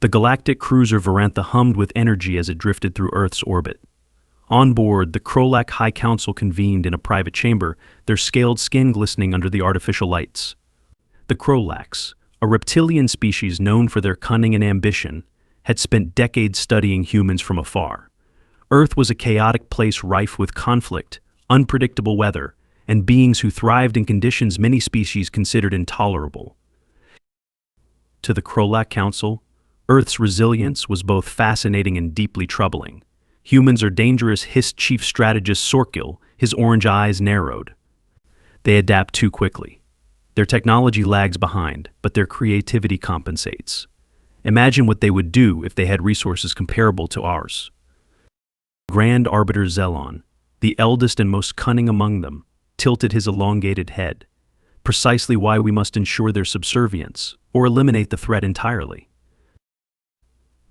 The galactic cruiser Varantha hummed with energy as it drifted through Earth's orbit. On board, the Krolak High Council convened in a private chamber, their scaled skin glistening under the artificial lights. The Krolaks, a reptilian species known for their cunning and ambition, had spent decades studying humans from afar. Earth was a chaotic place rife with conflict, unpredictable weather, and beings who thrived in conditions many species considered intolerable. To the Krolak Council, Earth's resilience was both fascinating and deeply troubling. "Humans are dangerous," hissed Chief Strategist Sorkil, his orange eyes narrowed. "They adapt too quickly. Their technology lags behind, but their creativity compensates. Imagine what they would do if they had resources comparable to ours." Grand Arbiter Zelon, the eldest and most cunning among them, tilted his elongated head. "Precisely why we must ensure their subservience, or eliminate the threat entirely."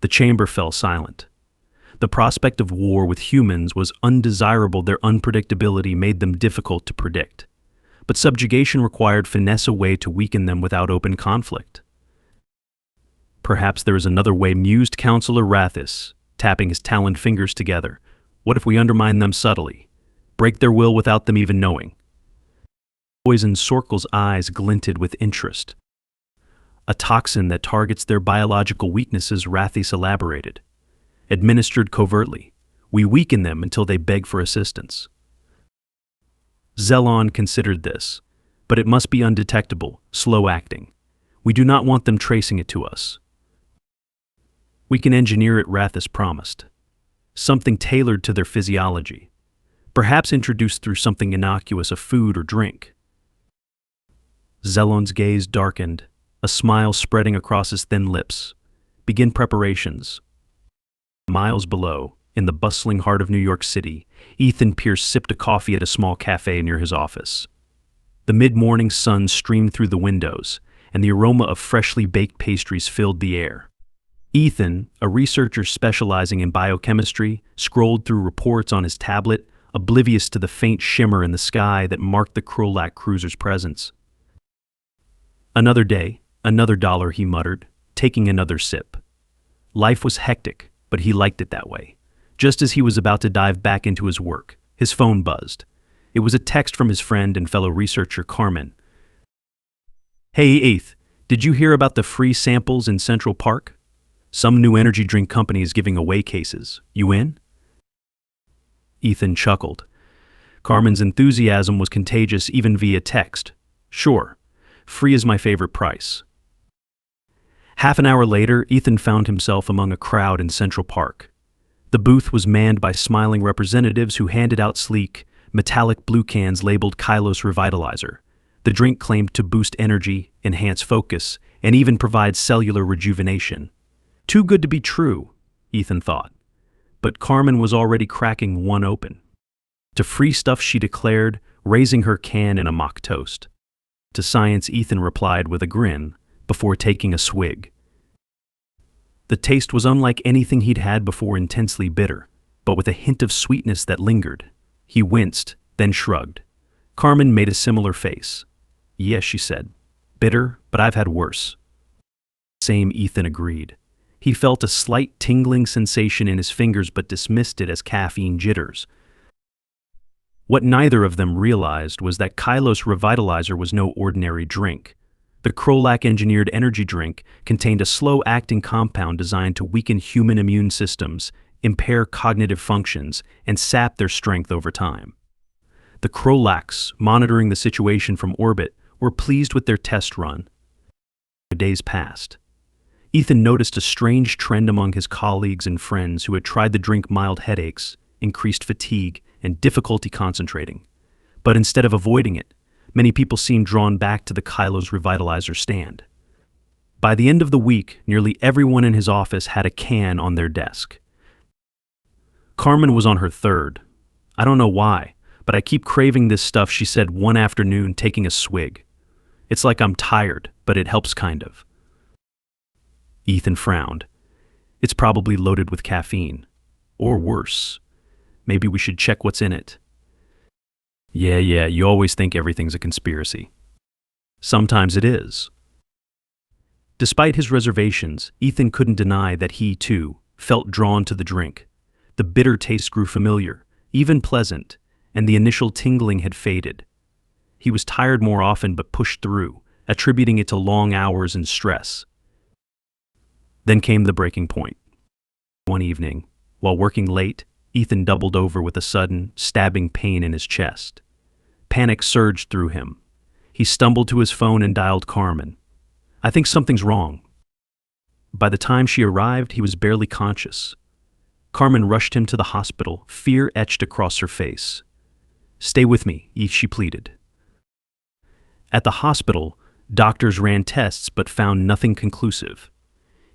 The chamber fell silent. The prospect of war with humans was undesirable. Their unpredictability made them difficult to predict. But subjugation required finesse, a way to weaken them without open conflict. "Perhaps there is another way," mused Counselor Rathis, tapping his taloned fingers together. "What if we undermine them subtly? Break their will without them even knowing?" Poison Sorkel's eyes glinted with interest. "A toxin that targets their biological weaknesses," Rathis elaborated. "Administered covertly, we weaken them until they beg for assistance." Zelon considered this, but it must be undetectable, slow-acting. "We do not want them tracing it to us." "We can engineer it," Rathis promised. "Something tailored to their physiology. Perhaps introduced through something innocuous, a food or drink." Zelon's gaze darkened, a smile spreading across his thin lips. "Begin preparations." Miles below, in the bustling heart of New York City, Ethan Pierce sipped a coffee at a small cafe near his office. The mid-morning sun streamed through the windows, and the aroma of freshly baked pastries filled the air. Ethan, a researcher specializing in biochemistry, scrolled through reports on his tablet, oblivious to the faint shimmer in the sky that marked the Krolak cruiser's presence. "Another day, another dollar," he muttered, taking another sip. Life was hectic, but he liked it that way. Just as he was about to dive back into his work, his phone buzzed. It was a text from his friend and fellow researcher Carmen. "Hey, Eth, did you hear about the free samples in Central Park? Some new energy drink company is giving away cases. You in?" Ethan chuckled. Carmen's enthusiasm was contagious even via text. "Sure. Free is my favorite price." Half an hour later, Ethan found himself among a crowd in Central Park. The booth was manned by smiling representatives who handed out sleek, metallic blue cans labeled Kylos Revitalizer. The drink claimed to boost energy, enhance focus, and even provide cellular rejuvenation. Too good to be true, Ethan thought. But Carmen was already cracking one open. "To free stuff," she declared, raising her can in a mock toast. "To science," Ethan replied with a grin, before taking a swig. The taste was unlike anything he'd had before, intensely bitter, but with a hint of sweetness that lingered. He winced, then shrugged. Carmen made a similar face. "Yes," she said. "Bitter, but I've had worse." "Same," Ethan agreed. He felt a slight tingling sensation in his fingers but dismissed it as caffeine jitters. What neither of them realized was that Kylos Revitalizer was no ordinary drink. The Krolak-engineered energy drink contained a slow-acting compound designed to weaken human immune systems, impair cognitive functions, and sap their strength over time. The Krolaks, monitoring the situation from orbit, were pleased with their test run. Days passed. Ethan noticed a strange trend among his colleagues and friends who had tried the drink: mild headaches, increased fatigue, and difficulty concentrating. But instead of avoiding it, many people seemed drawn back to the Kylos Revitalizer stand. By the end of the week, nearly everyone in his office had a can on their desk. Carmen was on her third. "I don't know why, but I keep craving this stuff," she said one afternoon, taking a swig. "It's like I'm tired, but it helps kind of." Ethan frowned. "It's probably loaded with caffeine. Or worse. Maybe we should check what's in it." Yeah, you always think everything's a conspiracy. Sometimes it is. Despite his reservations, Ethan couldn't deny that he, too, felt drawn to the drink. The bitter taste grew familiar, even pleasant, and the initial tingling had faded. He was tired more often but pushed through, attributing it to long hours and stress. Then came the breaking point. One evening, while working late, Ethan doubled over with a sudden, stabbing pain in his chest. Panic surged through him. He stumbled to his phone and dialed Carmen. "I think something's wrong." By the time she arrived, he was barely conscious. Carmen rushed him to the hospital, fear etched across her face. "Stay with me," she pleaded. At the hospital, doctors ran tests but found nothing conclusive.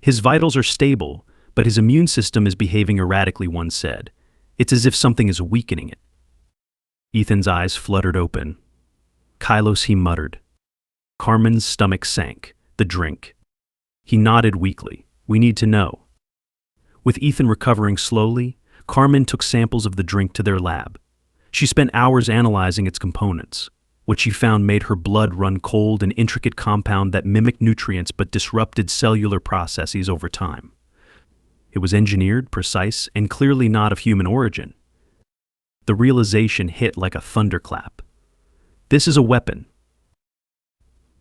"His vitals are stable, but his immune system is behaving erratically," one said. "It's as if something is weakening it." Ethan's eyes fluttered open. "Kylos," he muttered. Carmen's stomach sank. The drink. He nodded weakly. "We need to know." With Ethan recovering slowly, Carmen took samples of the drink to their lab. She spent hours analyzing its components. What she found made her blood run cold, an intricate compound that mimicked nutrients but disrupted cellular processes over time. It was engineered, precise, and clearly not of human origin. The realization hit like a thunderclap. This is a weapon.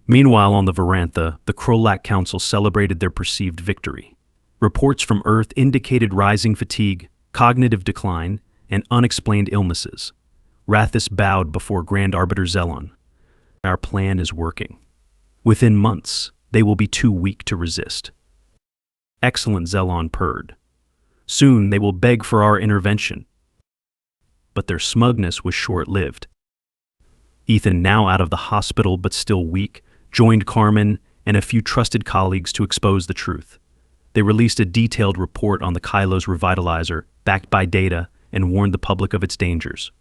Meanwhile, on the veranda, the Krolak Council celebrated their perceived victory. Reports from Earth indicated rising fatigue, cognitive decline, and unexplained illnesses. Rathis bowed before Grand Arbiter Zelon. "Our plan is working. Within months, they will be too weak to resist." "Excellent," Zelon purred. "Soon they will beg for our intervention." But their smugness was short-lived. Ethan, now out of the hospital but still weak, joined Carmen and a few trusted colleagues to expose the truth. They released a detailed report on the Kylos revitalizer, backed by data, and warned the public of its dangers.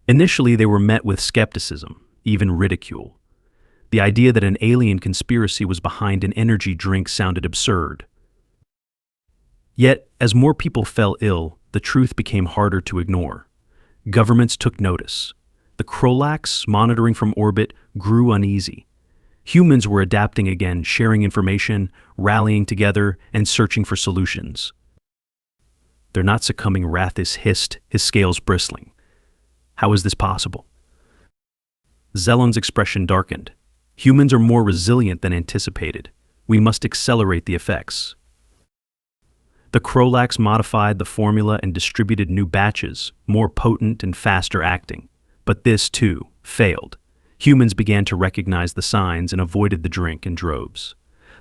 Initially, they were met with skepticism, even ridicule. The idea that an alien conspiracy was behind an energy drink sounded absurd. Yet, as more people fell ill, the truth became harder to ignore. Governments took notice. The Krolaks, monitoring from orbit, grew uneasy. Humans were adapting again, sharing information, rallying together, and searching for solutions. "They're not succumbing," Rathis hissed, his scales bristling. "How is this possible?" Zelon's expression darkened. "Humans are more resilient than anticipated. We must accelerate the effects." The Krolaks modified the formula and distributed new batches, more potent and faster acting. But this, too, failed. Humans began to recognize the signs and avoided the drink in droves.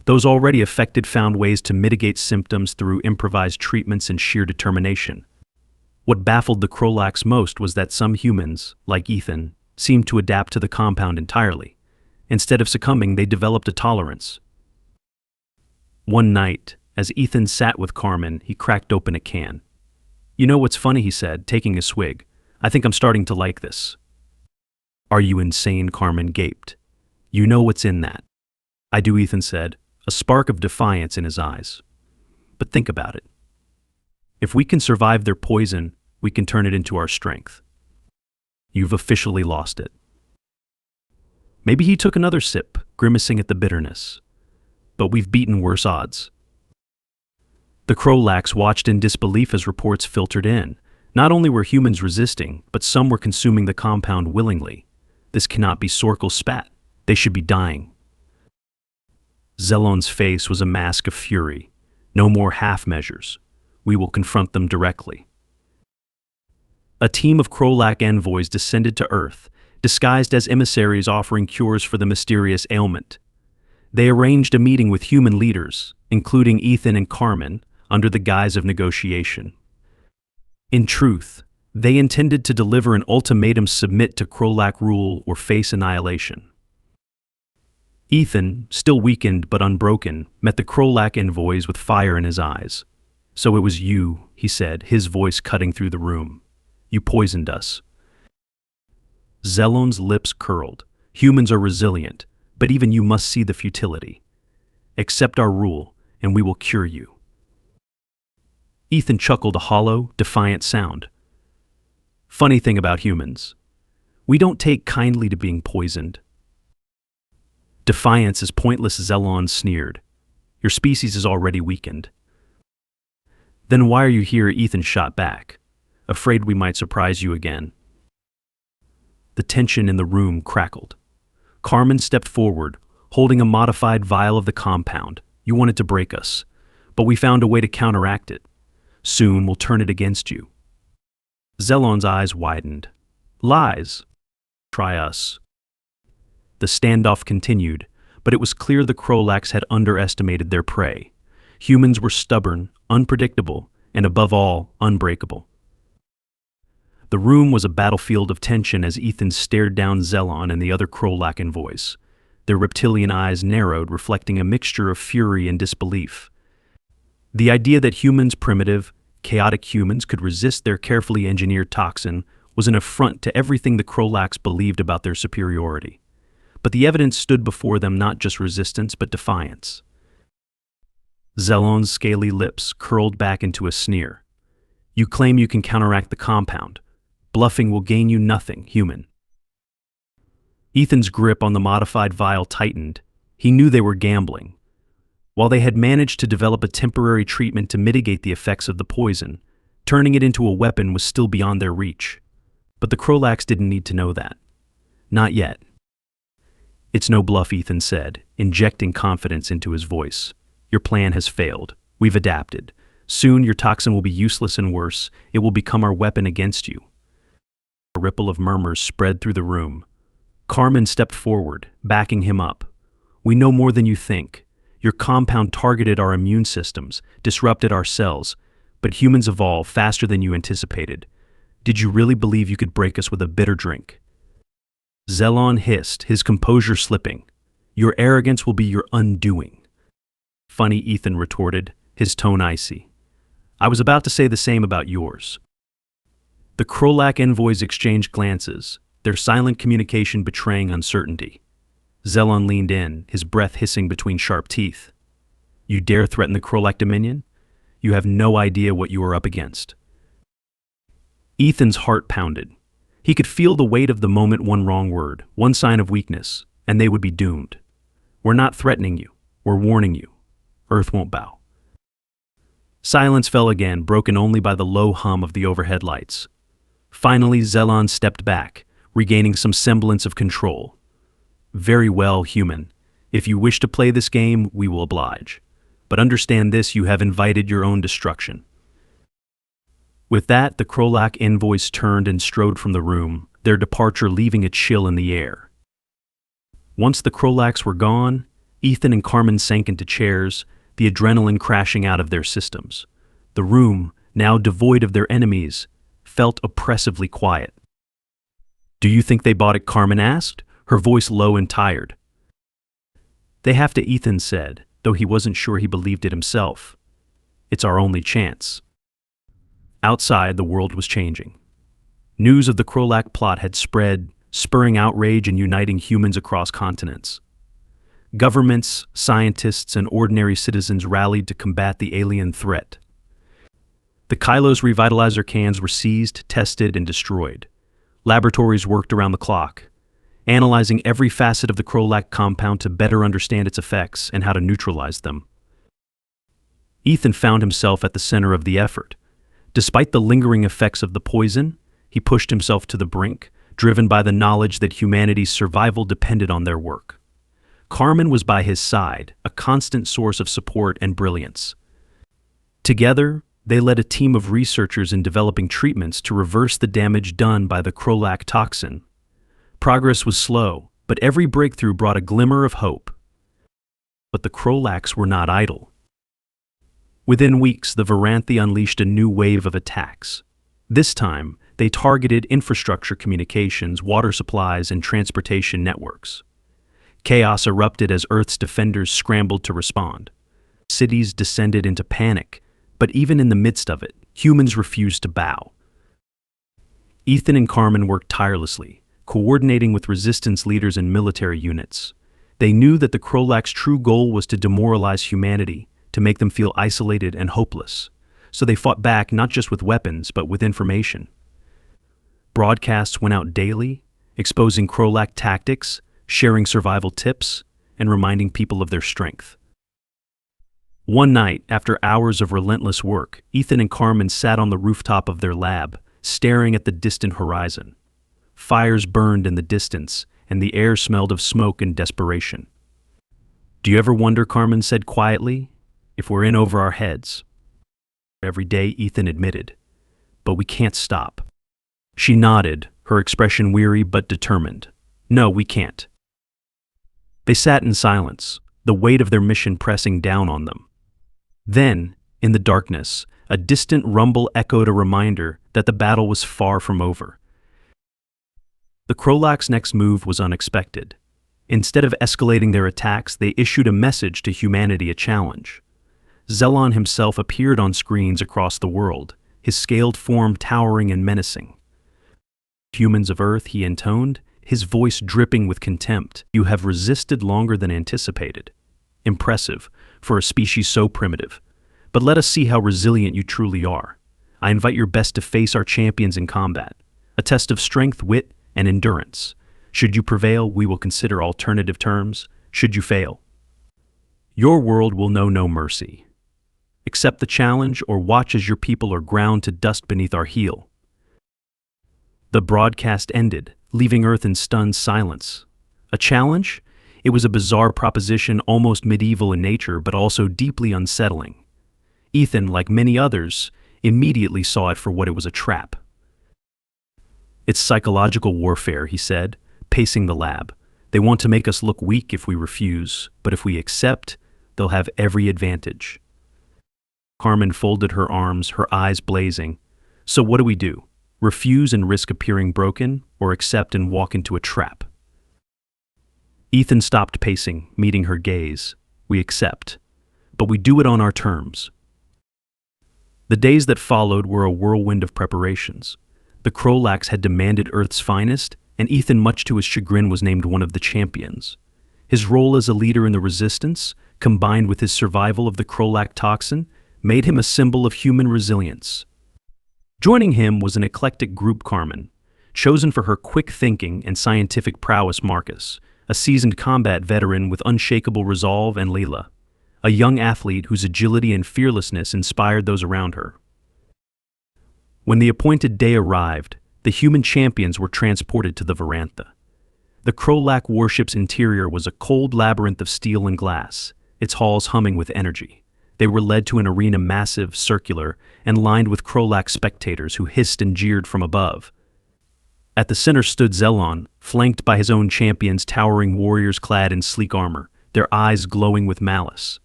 Those already affected found ways to mitigate symptoms through improvised treatments and sheer determination. What baffled the Krolaks most was that some humans, like Ethan, seemed to adapt to the compound entirely. Instead of succumbing, they developed a tolerance. One night, as Ethan sat with Carmen, he cracked open a can. "You know what's funny," he said, taking a swig. "I think I'm starting to like this." "Are you insane?" Carmen gaped. "You know what's in that." "I do," Ethan said, a spark of defiance in his eyes. "But think about it. If we can survive their poison, we can turn it into our strength." "You've officially lost it." Maybe he took another sip, grimacing at the bitterness. "But we've beaten worse odds." The Krolaks watched in disbelief as reports filtered in. Not only were humans resisting, but some were consuming the compound willingly. "This cannot be," Sorkel spat. "They should be dying." Zelon's face was a mask of fury. "No more half measures. We will confront them directly." A team of Krolak envoys descended to Earth, disguised as emissaries offering cures for the mysterious ailment. They arranged a meeting with human leaders, including Ethan and Carmen, under the guise of negotiation. In truth, they intended to deliver an ultimatum: submit to Krolak rule or face annihilation. Ethan, still weakened but unbroken, met the Krolak envoys with fire in his eyes. "So it was you," he said, his voice cutting through the room. "You poisoned us." Zelon's lips curled. "Humans are resilient, but even you must see the futility. Accept our rule, and we will cure you." Ethan chuckled, a hollow, defiant sound. "Funny thing about humans. We don't take kindly to being poisoned." "Defiance is pointless," Zelon sneered. Your species is already weakened." "Then why are you here?" Ethan shot back. "Afraid we might surprise you again." The tension in the room crackled. Carmen stepped forward, holding a modified vial of the compound. "You wanted to break us, but we found a way to counteract it. Soon we'll turn it against you." Zelon's eyes widened. "Lies. Try us." The standoff continued, but it was clear the Krolax had underestimated their prey. Humans were stubborn, unpredictable, and above all, unbreakable. The room was a battlefield of tension as Ethan stared down Zelon and the other Krolak envoys. Their reptilian eyes narrowed, reflecting a mixture of fury and disbelief. The idea that humans, primitive, chaotic humans, could resist their carefully engineered toxin was an affront to everything the Krolax believed about their superiority. But the evidence stood before them, not just resistance, but defiance. Zelon's scaly lips curled back into a sneer. "You claim you can counteract the compound. Bluffing will gain you nothing, human." Ethan's grip on the modified vial tightened. He knew they were gambling. While they had managed to develop a temporary treatment to mitigate the effects of the poison, turning it into a weapon was still beyond their reach. But the Krolax didn't need to know that. Not yet. "It's no bluff," Ethan said, injecting confidence into his voice. "Your plan has failed. We've adapted. Soon your toxin will be useless, and worse, it will become our weapon against you." A ripple of murmurs spread through the room. Carmen stepped forward, backing him up. "We know more than you think. Your compound targeted our immune systems, disrupted our cells, but humans evolve faster than you anticipated. Did you really believe you could break us with a bitter drink?" Zelon hissed, his composure slipping. "Your arrogance will be your undoing." "Funny," Ethan retorted, his tone icy. "I was about to say the same about yours." The Krolak envoys exchanged glances, their silent communication betraying uncertainty. Zelon leaned in, his breath hissing between sharp teeth. "You dare threaten the Krolak Dominion? You have no idea what you are up against." Ethan's heart pounded. He could feel the weight of the moment. One wrong word, one sign of weakness, and they would be doomed. "We're not threatening you. We're warning you. Earth won't bow." Silence fell again, broken only by the low hum of the overhead lights. Finally, Zelon stepped back, regaining some semblance of control. "Very well, human. If you wish to play this game, we will oblige. But understand this, you have invited your own destruction." With that, the Krolak envoys turned and strode from the room, their departure leaving a chill in the air. Once the Krolaks were gone, Ethan and Carmen sank into chairs, the adrenaline crashing out of their systems. The room, now devoid of their enemies, felt oppressively quiet. "Do you think they bought it?" Carmen asked, her voice low and tired. "They have to," Ethan said, though he wasn't sure he believed it himself. "It's our only chance." Outside, the world was changing. News of the Krolak plot had spread, spurring outrage and uniting humans across continents. Governments, scientists, and ordinary citizens rallied to combat the alien threat. The Kylos revitalizer cans were seized, tested, and destroyed. Laboratories worked around the clock, analyzing every facet of the Krolak compound to better understand its effects and how to neutralize them. Ethan found himself at the center of the effort. Despite the lingering effects of the poison, he pushed himself to the brink, driven by the knowledge that humanity's survival depended on their work. Carmen was by his side, a constant source of support and brilliance. Together, they led a team of researchers in developing treatments to reverse the damage done by the Krolak toxin. Progress was slow, but every breakthrough brought a glimmer of hope. But the Krolaks were not idle. Within weeks, the Varanthi unleashed a new wave of attacks. This time, they targeted infrastructure, communications, water supplies, and transportation networks. Chaos erupted as Earth's defenders scrambled to respond. Cities descended into panic, but even in the midst of it, humans refused to bow. Ethan and Carmen worked tirelessly, coordinating with resistance leaders and military units. They knew that the Krolak's true goal was to demoralize humanity, to make them feel isolated and hopeless. So they fought back not just with weapons, but with information. Broadcasts went out daily, exposing Krolak tactics, sharing survival tips, and reminding people of their strength. One night, after hours of relentless work, Ethan and Carmen sat on the rooftop of their lab, staring at the distant horizon. Fires burned in the distance, and the air smelled of smoke and desperation. "Do you ever wonder," Carmen said quietly, "if we're in over our heads?" "Every day," Ethan admitted. "But we can't stop." She nodded, her expression weary but determined. "No, we can't." They sat in silence, the weight of their mission pressing down on them. Then, in the darkness, a distant rumble echoed, a reminder that the battle was far from over. The Krolak's next move was unexpected. Instead of escalating their attacks, they issued a message to humanity, a challenge. Zelon himself appeared on screens across the world, his scaled form towering and menacing. "Humans of Earth," he intoned, his voice dripping with contempt, "you have resisted longer than anticipated. Impressive, for a species so primitive. But let us see how resilient you truly are. I invite your best to face our champions in combat, a test of strength, wit, and endurance. Should you prevail, we will consider alternative terms. Should you fail, your world will know no mercy. Accept the challenge or watch as your people are ground to dust beneath our heel." The broadcast ended, leaving Earth in stunned silence. A challenge? It was a bizarre proposition, almost medieval in nature, but also deeply unsettling. Ethan, like many others, immediately saw it for what it was: a trap. "It's psychological warfare," he said, pacing the lab. "They want to make us look weak if we refuse, but if we accept, they'll have every advantage." Carmen folded her arms, her eyes blazing. "So what do we do? Refuse and risk appearing broken, or accept and walk into a trap?" Ethan stopped pacing, meeting her gaze. "We accept. But we do it on our terms." The days that followed were a whirlwind of preparations. The Krolaks had demanded Earth's finest, and Ethan, much to his chagrin, was named one of the champions. His role as a leader in the resistance, combined with his survival of the Krolak toxin, made him a symbol of human resilience. Joining him was an eclectic group: Carmen, chosen for her quick thinking and scientific prowess; Marcus, a seasoned combat veteran with unshakable resolve; and Layla, a young athlete whose agility and fearlessness inspired those around her. When the appointed day arrived, the human champions were transported to the veranda. The Krolak warship's interior was a cold labyrinth of steel and glass, its halls humming with energy. They were led to an arena massive, circular, and lined with Krolak spectators who hissed and jeered from above. At the center stood Zelon, flanked by his own champions, towering warriors clad in sleek armor, their eyes glowing with malice.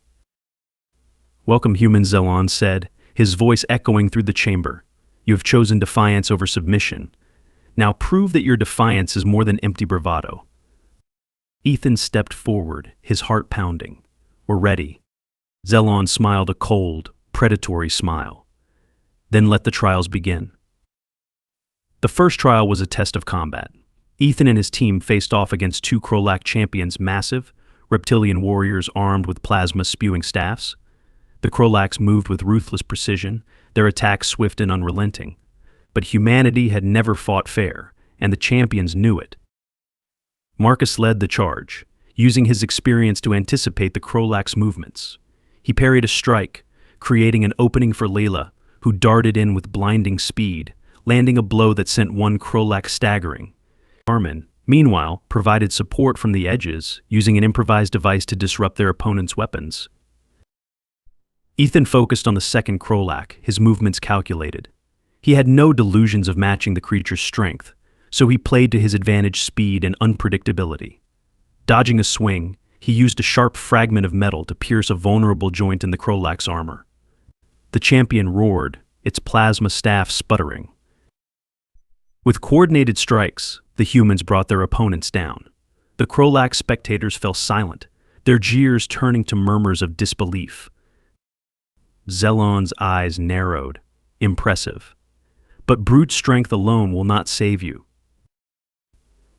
"Welcome, humans," Zelon said, his voice echoing through the chamber. "You have chosen defiance over submission. Now prove that your defiance is more than empty bravado." Ethan stepped forward, his heart pounding. "We're ready." Zelon smiled a cold, predatory smile. "Then let the trials begin." The first trial was a test of combat. Ethan and his team faced off against two Krolak champions, massive, reptilian warriors armed with plasma-spewing staffs. The Krolaks moved with ruthless precision, their attacks swift and unrelenting. But humanity had never fought fair, and the champions knew it. Marcus led the charge, using his experience to anticipate the Krolaks' movements. He parried a strike, creating an opening for Layla, who darted in with blinding speed, landing a blow that sent one Krolak staggering. Carmen, meanwhile, provided support from the edges, using an improvised device to disrupt their opponent's weapons. Ethan focused on the second Krolak, his movements calculated. He had no delusions of matching the creature's strength, so he played to his advantage: speed and unpredictability. Dodging a swing, he used a sharp fragment of metal to pierce a vulnerable joint in the Krolak's armor. The champion roared, its plasma staff sputtering. With coordinated strikes, the humans brought their opponents down. The Krolak spectators fell silent, their jeers turning to murmurs of disbelief. Zelon's eyes narrowed. Impressive. But brute strength alone will not save you.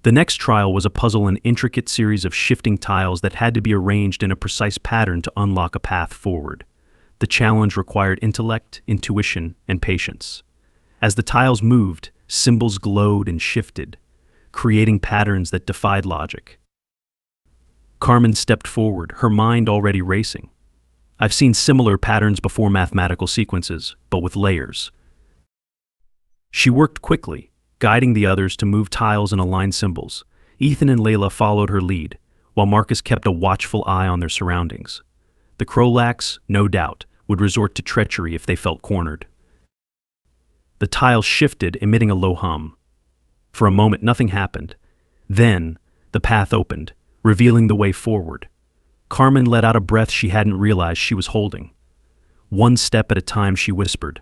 The next trial was a puzzle, an intricate series of shifting tiles that had to be arranged in a precise pattern to unlock a path forward. The challenge required intellect, intuition, and patience. As the tiles moved, symbols glowed and shifted, creating patterns that defied logic. Carmen stepped forward, her mind already racing. I've seen similar patterns before, mathematical sequences, but with layers. She worked quickly, guiding the others to move tiles and align symbols. Ethan and Layla followed her lead, while Marcus kept a watchful eye on their surroundings. The Krolax, no doubt, would resort to treachery if they felt cornered. The tiles shifted, emitting a low hum. For a moment, nothing happened. Then, the path opened, revealing the way forward. Carmen let out a breath she hadn't realized she was holding. One step at a time, she whispered.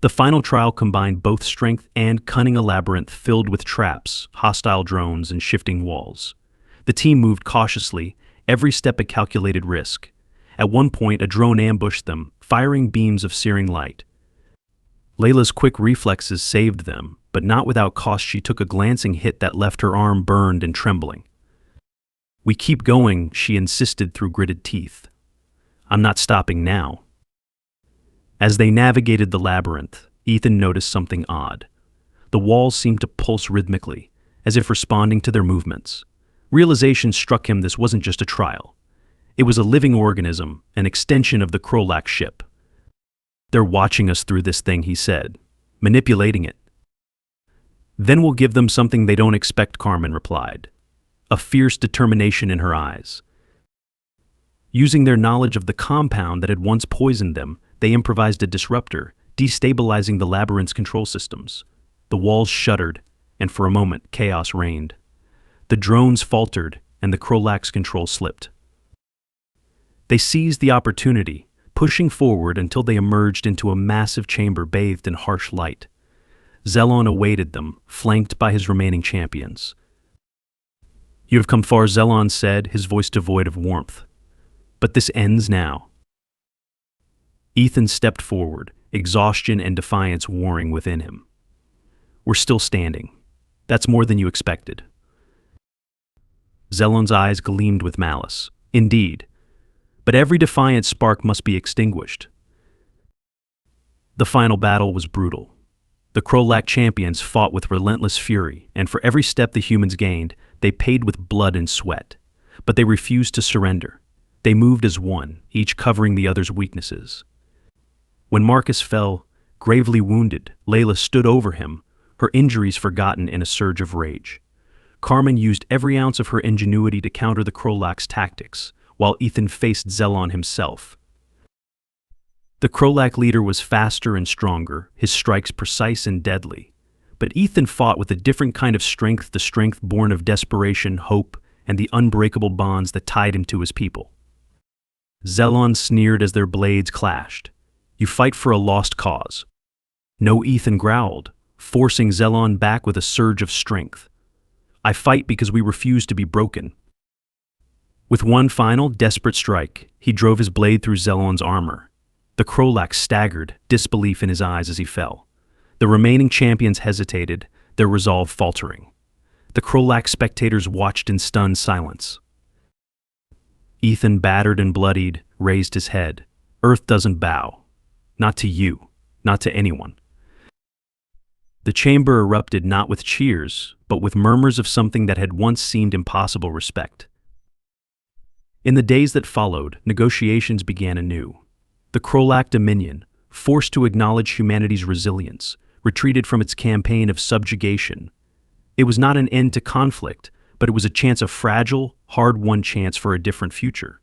The final trial combined both strength and cunning, a labyrinth filled with traps, hostile drones, and shifting walls. The team moved cautiously, every step a calculated risk. At one point, a drone ambushed them, firing beams of searing light. Layla's quick reflexes saved them, but not without cost. She took a glancing hit that left her arm burned and trembling. "We keep going," she insisted through gritted teeth. "I'm not stopping now." As they navigated the labyrinth, Ethan noticed something odd. The walls seemed to pulse rhythmically, as if responding to their movements. Realization struck him this wasn't just a trial. It was a living organism, an extension of the Krolax ship. "They're watching us through this thing," he said, "manipulating it." "Then we'll give them something they don't expect," Carmen replied, a fierce determination in her eyes. Using their knowledge of the compound that had once poisoned them, they improvised a disruptor, destabilizing the labyrinth's control systems. The walls shuddered, and for a moment, chaos reigned. The drones faltered, and the Krolax control slipped. They seized the opportunity, pushing forward until they emerged into a massive chamber bathed in harsh light. Zelon awaited them, flanked by his remaining champions. "You have come far," Zelon said, his voice devoid of warmth. "But this ends now." Ethan stepped forward, exhaustion and defiance warring within him. "We're still standing. That's more than you expected." Zelon's eyes gleamed with malice. "Indeed. But every defiant spark must be extinguished." The final battle was brutal. The Krolax champions fought with relentless fury, and for every step the humans gained, they paid with blood and sweat. But they refused to surrender. They moved as one, each covering the other's weaknesses. When Marcus fell, gravely wounded, Layla stood over him, her injuries forgotten in a surge of rage. Carmen used every ounce of her ingenuity to counter the Krolax tactics, while Ethan faced Zelon himself. The Krolax leader was faster and stronger, his strikes precise and deadly. But Ethan fought with a different kind of strength, the strength born of desperation, hope, and the unbreakable bonds that tied him to his people. Zelon sneered as their blades clashed. "You fight for a lost cause." "No," Ethan growled, forcing Zelon back with a surge of strength. "I fight because we refuse to be broken." With one final, desperate strike, he drove his blade through Zelon's armor. The Krolax staggered, disbelief in his eyes as he fell. The remaining champions hesitated, their resolve faltering. The Krolax spectators watched in stunned silence. Ethan, battered and bloodied, raised his head. "Earth doesn't bow. Not to you. Not to anyone." The chamber erupted not with cheers, but with murmurs of something that had once seemed impossible: respect. In the days that followed, negotiations began anew. The Krolax Dominion, forced to acknowledge humanity's resilience, retreated from its campaign of subjugation. It was not an end to conflict, but it was a chance, a fragile, hard-won chance for a different future.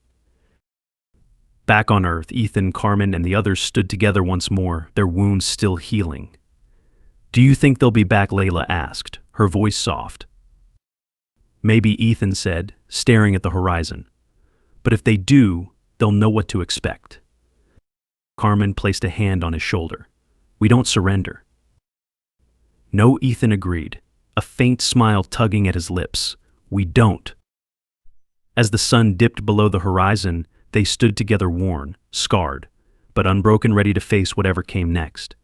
Back on Earth, Ethan, Carmen, and the others stood together once more, their wounds still healing. "Do you think they'll be back?" Layla asked, her voice soft. "Maybe," Ethan said, staring at the horizon. "But if they do, they'll know what to expect." Carmen placed a hand on his shoulder. "We don't surrender." "No," Ethan agreed, a faint smile tugging at his lips. "We don't." As the sun dipped below the horizon, they stood together, worn, scarred, but unbroken, ready to face whatever came next.